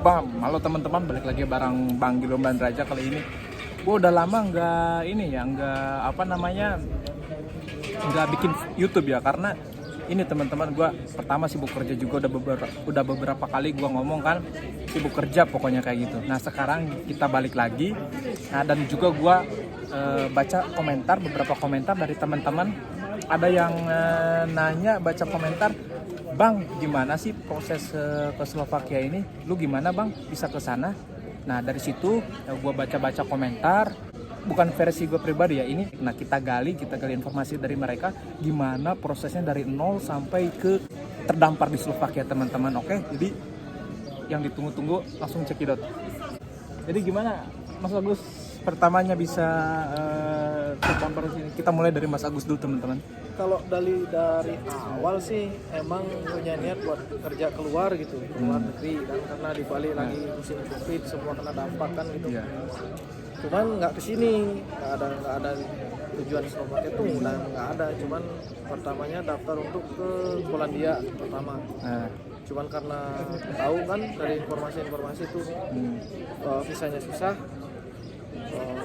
Bang, halo teman-teman, balik lagi bareng Bang Gilom dan Raja kali ini. Gue udah lama nggak bikin YouTube ya, karena ini teman-teman, gue pertama sibuk kerja juga, udah beberapa kali gue ngomong kan sibuk kerja pokoknya kayak gitu. Nah sekarang kita balik lagi, nah dan juga gue baca beberapa komentar dari teman-teman. Ada yang nanya, baca komentar, Bang, gimana sih proses ke Slovakia ini? Lu gimana Bang bisa ke sana? Nah dari situ gue baca-baca komentar, bukan versi gue pribadi ya ini. Nah kita gali informasi dari mereka, gimana prosesnya dari nol sampai ke terdampar di Slovakia teman-teman. Oke, jadi yang ditunggu-tunggu langsung cekidot. Jadi gimana Mas Agus pertamanya bisa terdampar di sini? Kita mulai dari Mas Agus dulu teman-teman. Kalau dari awal sih emang punya niat buat kerja keluar gitu, keluar negeri, dan karena di Bali lagi musim Covid, semua kena dampak kan gitu. Yeah. Cuman nggak kesini, nggak ada tujuan Slovakia tuh, udah nggak ada. Cuman pertamanya daftar untuk ke Polandia pertama. Cuman karena tahu kan dari informasi tuh visanya susah,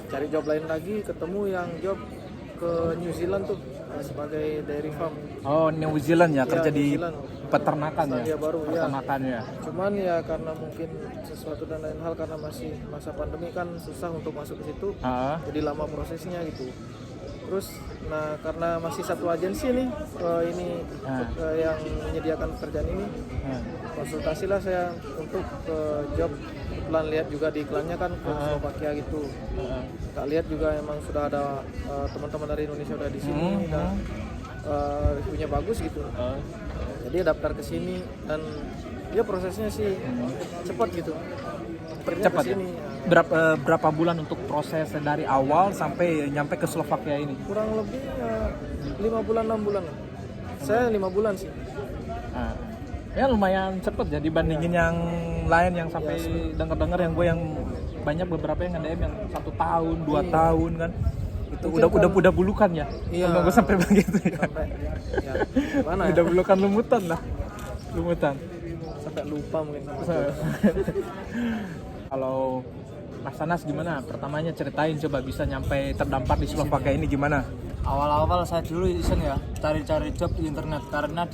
cari job lain lagi, ketemu yang job ke New Zealand tuh sebagai dairy farm. Oh, New Zealand ya, kerja New di Zealand. peternakan ya. Baru, peternakan ya. Cuman ya karena mungkin sesuatu dan lain hal, karena masih masa pandemi kan susah untuk masuk ke situ. Jadi lama prosesnya gitu. Terus nah karena masih satu agensi nih yang menyediakan pekerjaan ini, konsultasilah saya untuk ke job. Kebetulan lihat juga di iklannya kan ke Slovakia gitu. Tak lihat juga emang sudah ada teman-teman dari Indonesia udah di sini dan reviewnya bagus gitu. Jadi daftar ke sini dan dia prosesnya sih cepat gitu. Cepat ya? Berapa bulan untuk proses dari awal sampai nyampe ke Slovakia ini? Kurang lebih 5 bulan 6 bulan. Saya 5 bulan sih. Ya lumayan cepet ya dibandingin yang lain yang sampai dengar yang banyak beberapa yang nge-DM yang 1 tahun, 2 tahun kan. Itu mungkin udah bulukan ya. Iya. Nunggu sampai begitu ya. Sampai ya gimana ya? Udah bulukan lumutan. Sampai lupa mungkin. Kalau Mas Anas gimana? Pertamanya ceritain, coba bisa nyampe terdampar di Slovakia ini gimana? Awal-awal saya dulu iseng ya, cari-cari job di internet, karena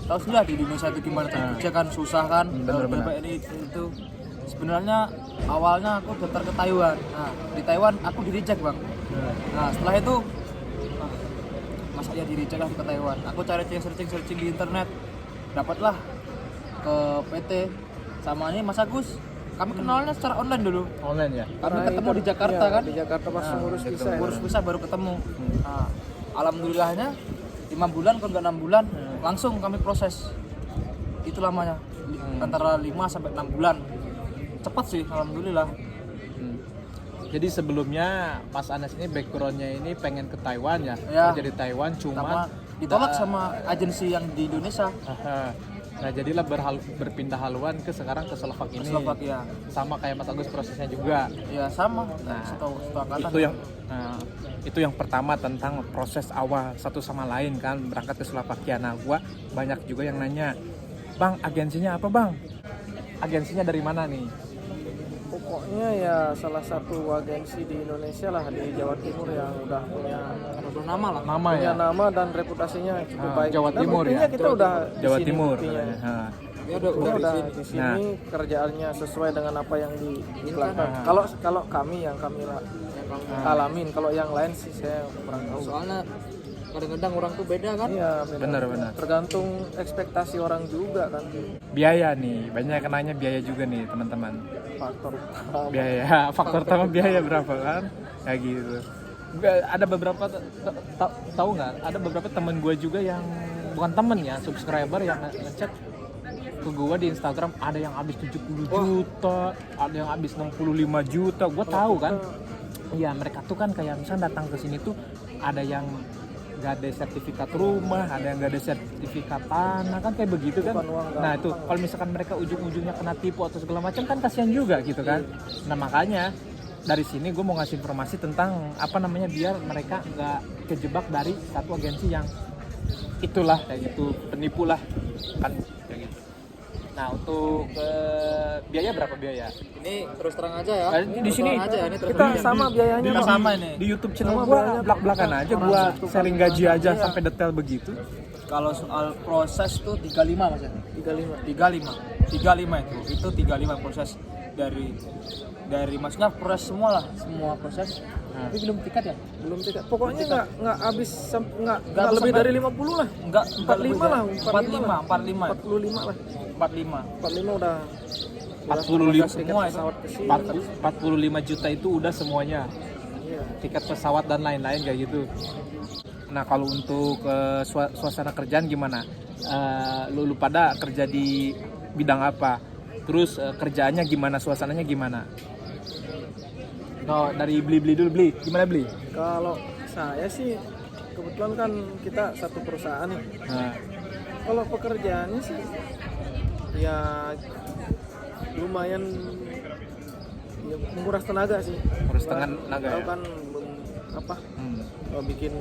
tahu sudah di Indonesia itu gimana kerja kan susah kan. Benar. Ini itu sebenarnya awalnya aku daftar ke Taiwan. Nah di Taiwan aku di reject Bang. Nah setelah itu masa ya di reject lah ke Taiwan. Aku cari searching di internet, dapatlah ke PT sama ini Mas Agus. Kami kenalnya secara online dulu. Online ya? Kami ketemu di Jakarta kan? Di Jakarta pas ngurus visa. Ngurus visa baru ketemu. Nah, alhamdulillahnya 5 bulan kalau nggak 6 bulan langsung kami proses. Itu lamanya. Antara 5 sampai 6 bulan. Cepat sih alhamdulillah. Jadi sebelumnya Mas Anas ini backgroundnya ini pengen ke Taiwan ya? Kerja di Taiwan, cuma ditolak sama agensi yang di Indonesia. Nah jadilah berpindah haluan sekarang ke Slovakia. Sama kayak Mas Agus prosesnya juga. Ya sama. Nah itu itu yang pertama tentang proses awal satu sama lain kan berangkat ke Slovakia. Nah gua banyak juga yang nanya, Bang agensinya apa Bang? Agensinya dari mana nih? Pokoknya ya salah satu agensi di Indonesia lah, di Jawa Timur yang udah punya nama lah. Nama dan reputasinya cukup baik. Jawa Timur ya. Kita udah Jawa di sini Timur. Ya udah di sini kerjaannya sesuai dengan apa yang diiklankan. Kalau kami alamin, kalau yang lain sih saya kurang tahu. Soalnya kadang-kadang orang tuh beda kan? Iya, benar. Tergantung ekspektasi orang juga kan. Biaya nih, banyak yang nanya biaya juga nih teman-teman. Faktor utama biaya berapa kan? Kayak gitu. Ada beberapa tahu nggak? Ada beberapa teman gue juga yang bukan temen ya, subscriber yang ngechat ke gue di Instagram, ada yang habis 70 juta, ada yang habis 65 juta. Gue tahu kan. Iya, mereka tuh kan kayak misalnya datang ke sini tuh ada yang nggak ada sertifikat rumah, ada yang nggak ada sertifikat tanah kan kayak begitu kan. Nah itu kalau misalkan mereka ujung-ujungnya kena tipu atau segala macam kan kasihan juga gitu kan. Nah makanya dari sini gue mau ngasih informasi tentang biar mereka nggak kejebak dari satu agensi yang itulah kayak gitu, penipu lah kan kayak gitu. Nah untuk biaya berapa biaya? Ini terus terang aja ya. Di sini Terang aja, ini terus Kita terang. sama biayanya Kita Bang. sama ini. Di YouTube channel Sama gua biayanya, belak-belakan Bang. aja Orang gua satu sharing kali gaji aja iya. sampai detail begitu. Kalau soal proses tuh 35 Mas ya. 35. 35 itu 35 proses dari maksudnya proses semua proses. Tapi belum tiket ya? Belum tiket. Pokoknya nggak habis nggak Nggak lebih sampai- dari 50 lah. Enggak 45 lah, 45 45 lah. 45 45 udah 45 semua itu. pesawat ke sini. 45 juta itu udah semuanya. Iya. Tiket pesawat dan lain-lain kayak gitu. Nah, kalau untuk suasana kerjaan gimana? Lu pada kerja di bidang apa? Terus kerjaannya gimana? Suasananya gimana? No, dari beli dulu beli. Gimana beli? Kalau saya sih kebetulan kan kita satu perusahaan nih. Nah, Kalau pekerjaannya sih ya lumayan ya, menguras tenaga sih. Menguras tenaga Tahu ya? kan bikin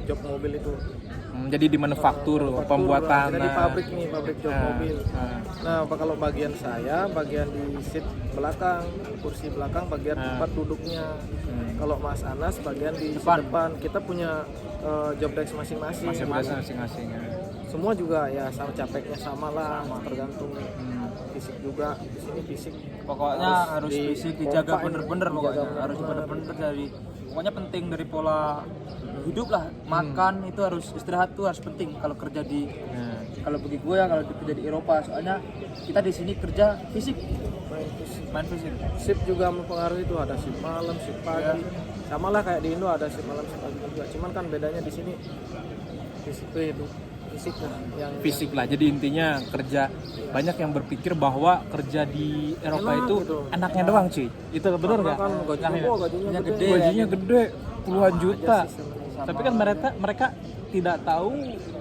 job mobil itu. Jadi di manufaktur, pembuatan. Kita di pabrik nih, pabrik job mobil. Nah. Nah, kalau bagian saya, bagian di seat belakang, kursi belakang, bagian tempat duduknya. Kalau Mas Anas, bagian di depan. Kita punya job desk masing-masing. Masing-masing. Ya. Semua juga ya sama capeknya sama lah, tergantung fisik juga. Di sini fisik. Pokoknya harus fisik dijaga dipompain, bener-bener pokoknya. dijaga Harus bener. bener-bener dari pokoknya penting dari pola hidup lah. Makan itu harus istirahat tuh harus penting kalau kerja di kalau bagi gue ya kalau kerja di Eropa soalnya kita di sini kerja fisik main fisik. Shift juga mempengaruhi itu, ada shift malam, shift pagi. Sama lah kayak di Indo ada shift malam, shift pagi juga. Cuman kan bedanya di sini fisik lah yang Fisik lah. Jadi intinya kerja banyak yang berpikir bahwa kerja di Eropa Enak itu gitu. enaknya doang, cuy. Itu benar nggak? kan gajinya gede. Gajinya gede, puluhan juta. Aja sih sebenarnya. Tapi kan mereka tidak tahu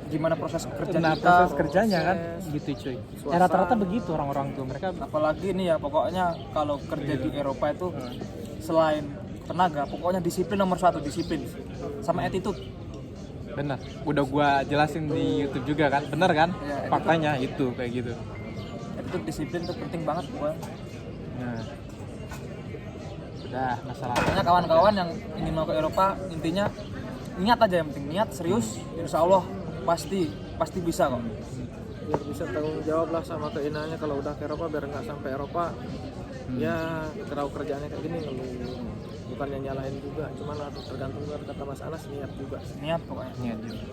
Gimana proses kerja nah, kita. proses kerjanya kan gitu cuy. Suasana. Rata-rata begitu orang-orang tuh mereka. Apalagi nih ya pokoknya kalau kerja di Eropa itu selain tenaga pokoknya disiplin nomor satu, disiplin sama attitude. Benar, udah gua jelasin di YouTube juga kan, benar kan? Iya, Faktanya itu kayak gitu. Attitude disiplin itu penting banget pokoknya. Nah, udah masalah. Makanya kawan-kawan yang ingin mau ke Eropa intinya niat aja, yang penting niat serius, insya Allah pasti bisa kok. Biar bisa tanggung jawab lah sama keinginannya kalau udah ke Eropa, biar nggak sampai Eropa ya kerau kerjaannya kayak gini ngeluh. Bukannya nyalain juga, cuman tergantung dari kata Mas Anas, niat juga. Niat pokoknya. Niat juga.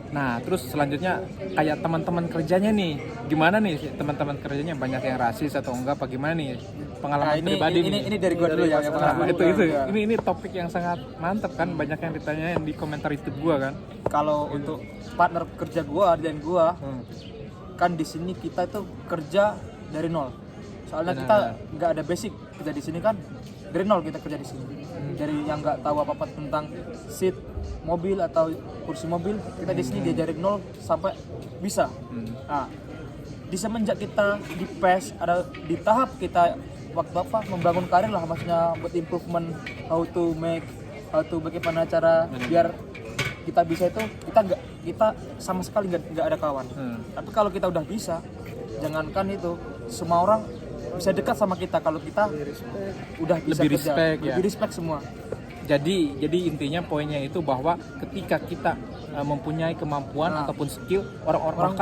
Nah, terus selanjutnya kayak teman-teman kerjanya nih, gimana nih teman-teman kerjanya, banyak yang rasis atau enggak? Apa gimana nih pengalaman Nah, pribadi nih? ini dari gua dulu ya yang Nah, pengalaman itu gua. ini topik yang sangat mantap kan, banyak yang ditanyain di komentar YouTube gua kan. Kalau untuk partner kerja gua dan gua kan di sini kita itu kerja dari nol. Soalnya Benar. kita nggak ada basic kerja di sini kan dari nol kita kerja di sini. Dari yang nggak tahu apa-apa tentang seat mobil atau kursi mobil, kita di sini diajarin nol sampai bisa. Nah, di semenjak kita di PES ada di tahap kita waktu apa membangun karir lah, maksudnya buat improvement how to bagaimana cara biar kita bisa itu kita sama sekali nggak ada kawan. Tapi kalau kita udah bisa, jangankan itu semua orang bisa dekat sama kita kalau kita udah bisa Lebih kerja, respect, ya. lebih respect semua. Jadi intinya poinnya itu bahwa ketika kita mempunyai kemampuan ataupun skill, orang-orang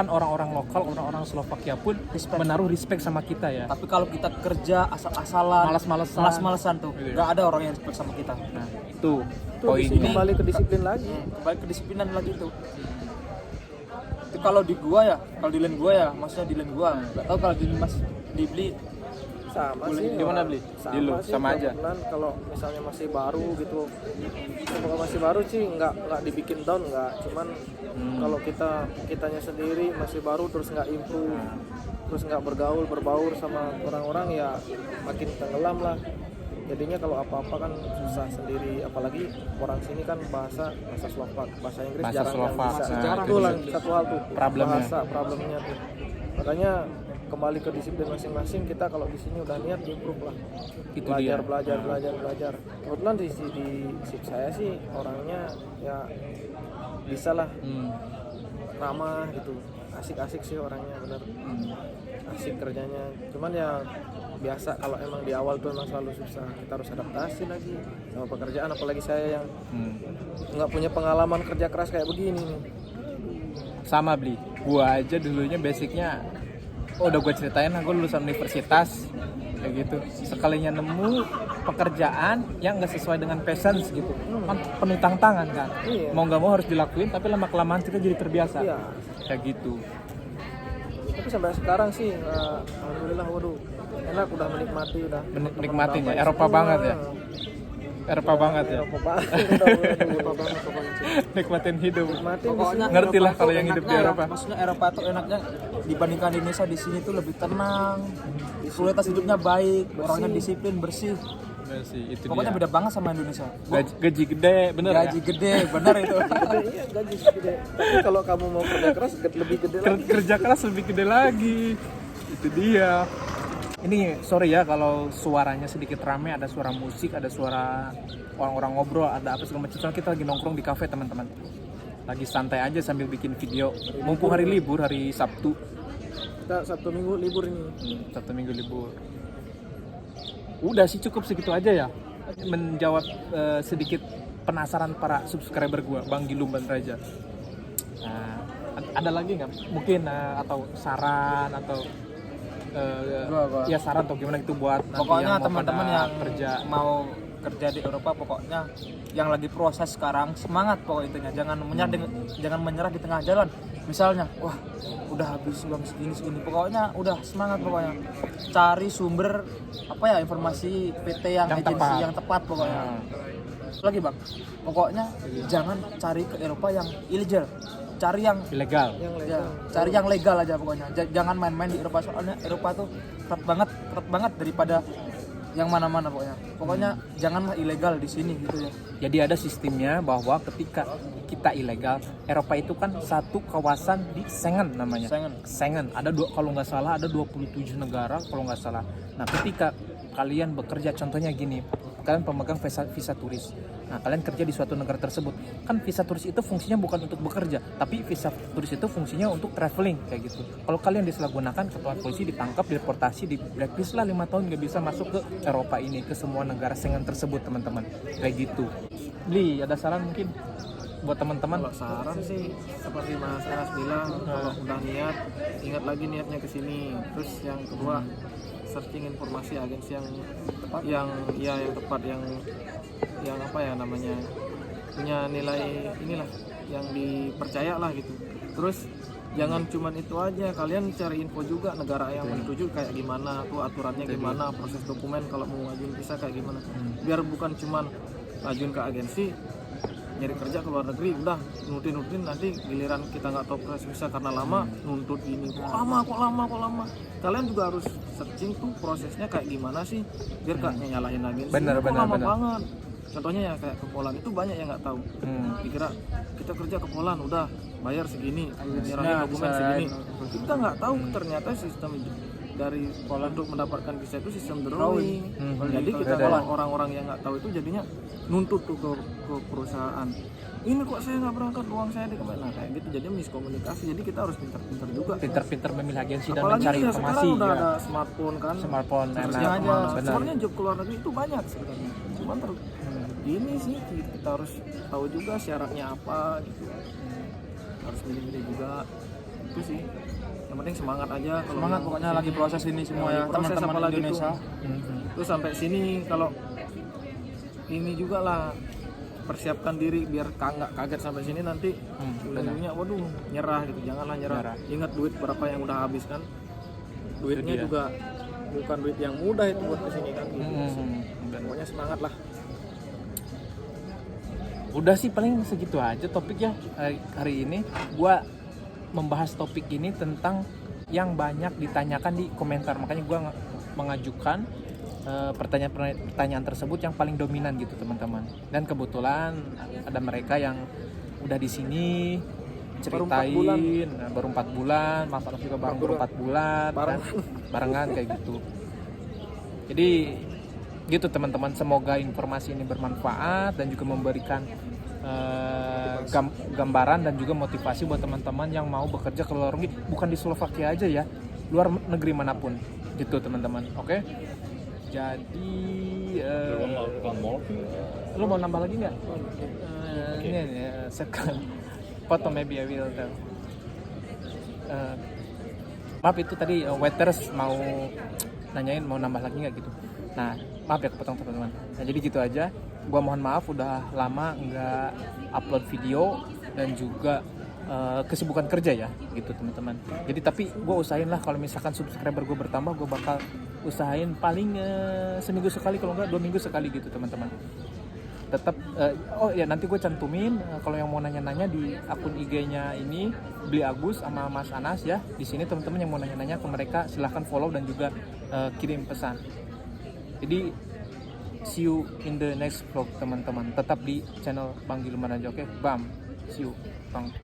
lokal, orang-orang Slovakia pun Respect. menaruh respect sama kita ya. Tapi kalau kita kerja asal-asalan, Malas-malesan. tuh, Gitu ya. nggak ada orang yang respect sama kita. Nah, itu Tuh di sini poinnya. kembali ke disiplin lagi. Kembali kedisiplinan lagi tuh. Itu kalau di gua ya, kalau di land gua ya, maksudnya di land gua. Nggak tahu kalau di Mas dibeli. Sama Boleh. sih. Di mana beli? Di lu, sih, sama aja. kebetulan kalau misalnya masih baru gitu, kalau masih baru sih nggak dibikin down, nggak. Cuman kalau kitanya sendiri masih baru terus nggak improve, terus nggak berbaur sama orang-orang ya makin tenggelam lah. Jadinya kalau apa-apa kan susah sendiri, apalagi orang sini kan bahasa Slovak, bahasa Inggris Bahasa jarang yang Slovak, bisa. nah, Itu lah satu hal tuh Problemnya. problemnya tuh. Makanya kembali ke disiplin masing-masing, kita kalau di sini udah niat improve lah. Itu dia. Belajar. Kebetulan di shift saya sih orangnya ya bisa lah ramah gitu. asik-asik sih orangnya, bener asik kerjanya. Cuman ya biasa kalau emang di awal tuh emang selalu susah, kita harus adaptasi lagi sama pekerjaan, apalagi saya yang nggak punya pengalaman kerja keras kayak begini nih. Sama Bli, gua aja dulunya basicnya udah gue ceritain, gue lulusan universitas kayak gitu. Sekalinya nemu pekerjaan yang nggak sesuai dengan passion gitu, kan penuh tantangan kan. Iya. Mau nggak mau harus dilakuin, tapi lama kelamaan kita jadi terbiasa. Iya. Kayak gitu. Tapi sampai sekarang sih alhamdulillah, waduh enak, udah menikmati, udah Menikmatinya, teman-teman Eropa semua. banget ya. Eropa banget ya. Eropa banget, Eropa banget pokoknya sih. Nikmatin hidup. Nikmatin Pokoknya Ngerti lah Eropa kalau tuh yang hidup di enaknya Eropa. Maksudnya Eropa tuh enaknya dibandingkan Indonesia, di sini tuh lebih tenang, kualitas hidupnya baik, orangnya disiplin, bersih. Bener sih, itu Pokoknya dia. beda banget sama Indonesia. Gaji gede, bener Gaji gede, bener itu. gede, iya gaji gede. Tapi kalau kamu mau kerja keras lebih gede lagi. Kerja keras lebih gede lagi. Itu dia. Ini sorry ya kalau suaranya sedikit rame, ada suara musik, ada suara orang-orang ngobrol, ada apa segala macam. Soalnya kita lagi nongkrong di kafe teman-teman. Lagi santai aja sambil bikin video. Mumpung hari libur, hari Sabtu. Kita Sabtu Minggu libur ini. Sabtu Minggu libur. Udah sih cukup segitu aja ya. Menjawab sedikit penasaran para subscriber gua, Bang Gilum Bandraja. Nah, ada lagi nggak? Mungkin atau saran atau Gua. ya saran atau gimana gitu buat nanti Pokoknya yang mau teman-teman pada yang kerja. mau kerja di Eropa, pokoknya yang lagi proses sekarang, semangat pokok intinya, jangan menyerah di tengah jalan. Misalnya, wah udah habis uang segini, pokoknya udah semangat, pokoknya cari sumber apa ya, informasi PT yang agensi tepat. yang tepat pokoknya. Lagi bang, pokoknya jangan cari ke Eropa yang ilegal, cari yang Ilegal. Yang ya, legal. cari yang legal aja pokoknya. Jangan main-main di Eropa, soalnya Eropa tuh ketat banget daripada yang mana-mana pokoknya. Pokoknya janganlah ilegal di sini gitu ya. Jadi ada sistemnya bahwa ketika kita ilegal, Eropa itu kan satu kawasan di Schengen namanya. Schengen. Ada kalau nggak salah ada 27 negara kalau nggak salah. Nah, ketika kalian bekerja, contohnya gini, kalian pemegang visa turis. Nah, kalian kerja di suatu negara tersebut. Kan visa turis itu fungsinya bukan untuk bekerja, tapi visa turis itu fungsinya untuk traveling kayak gitu. Kalau kalian disalahgunakan, kepala polisi ditangkap, deportasi, di blacklist lah 5 tahun, nggak bisa masuk ke Eropa ini, ke semua negara Schengen tersebut teman-teman. Kayak gitu. Bli, ada saran mungkin buat teman-teman? Kalau saran sih seperti Mas Anas bilang, kalau udah niat, ingat lagi niatnya ke sini. Terus yang kedua, searching informasi agensi yang tepat, yang tepat, yang apa ya namanya, punya nilai inilah, yang dipercaya lah gitu. Terus jangan cuman itu aja, kalian cari info juga negara yang dituju kayak gimana, tuh aturannya gimana, proses dokumen kalau mau ngajuin visa kayak gimana. Biar bukan cuman ngajuin ke agensi, nyari kerja ke luar negeri, udah nutin nanti giliran kita nggak tahu proses visa karena lama, nuntut ini kok lama. Kalian juga harus searching tuh prosesnya kayak gimana sih, biar gak nyalahin agensi. Bener. Lama banget. Contohnya ya kayak ke Poland itu banyak yang nggak tahu. Dikira kita kerja ke Poland udah bayar segini, nyerahin dokumen segini. Kita nggak tahu ternyata sistem dari Poland untuk mendapatkan visa itu sistem drawing. Jadi kita kalau orang-orang yang nggak tahu itu jadinya nuntut tuh ke perusahaan. Ini kok saya nggak berangkat, uang saya di kemana, kayak gitu. Jadi miskomunikasi. Jadi kita harus pintar-pintar juga. Pintar-pintar memilih agensi dan Apalagi mencari ya informasi. sekarang udah Ya. ada smartphone kan. Smartphone Searching enak. aja. Benar. Sebenarnya job ke luar negeri itu banyak sebenarnya. Cuman ini sih kita harus tahu juga syaratnya apa gitu. Harus milih-milih juga. Itu sih. Yang penting semangat aja. Kalau Semangat yang pokoknya sini, lagi proses ini semua ya, proses teman-teman apalagi Indonesia. Terus sampai sini kalau ini juga lah, persiapkan diri biar nggak kaget sampai sini nanti ujung-ujungnya waduh nyerah gitu. Janganlah nyerah. Ingat duit berapa yang udah habis kan. Duitnya juga bukan duit yang mudah itu buat kesini kan gitu. Pokoknya semangat lah. Udah sih paling segitu aja topiknya hari ini. Gua membahas topik ini tentang yang banyak ditanyakan di komentar, makanya gua mengajukan pertanyaan tersebut yang paling dominan gitu teman-teman. Dan kebetulan ada mereka yang udah di sini ceritain baru 4 bulan, Mas Araf juga baru 4 bulan kan? Barengan kayak gitu. Jadi gitu teman-teman, semoga informasi ini bermanfaat dan juga memberikan gambaran dan juga motivasi buat teman-teman yang mau bekerja ke luar negeri, bukan di Slovakia aja ya, luar negeri manapun gitu teman-teman. Oke. Jadi lo mau nambah lagi nggak? Ini second foto maybe I will tell. Maaf itu tadi waiters mau nanyain mau nambah lagi nggak gitu. Nah maaf ya kepotong teman-teman. Nah jadi gitu aja. Gua mohon maaf udah lama nggak upload video dan juga kesibukan kerja ya gitu teman-teman. Jadi tapi gue usahain lah kalau misalkan subscriber gue bertambah, gue bakal usahain paling seminggu sekali, kalau enggak 2 minggu sekali gitu teman-teman. Tetap oh ya nanti gue cantumin kalau yang mau nanya-nanya di akun IG-nya ini Beli Agus sama Mas Anas ya. Di sini teman-teman yang mau nanya-nanya ke mereka silahkan follow dan juga kirim pesan. Jadi see you in the next vlog teman-teman. Tetap di channel Bang Gilman aja, oke? Bam. See you, Bang.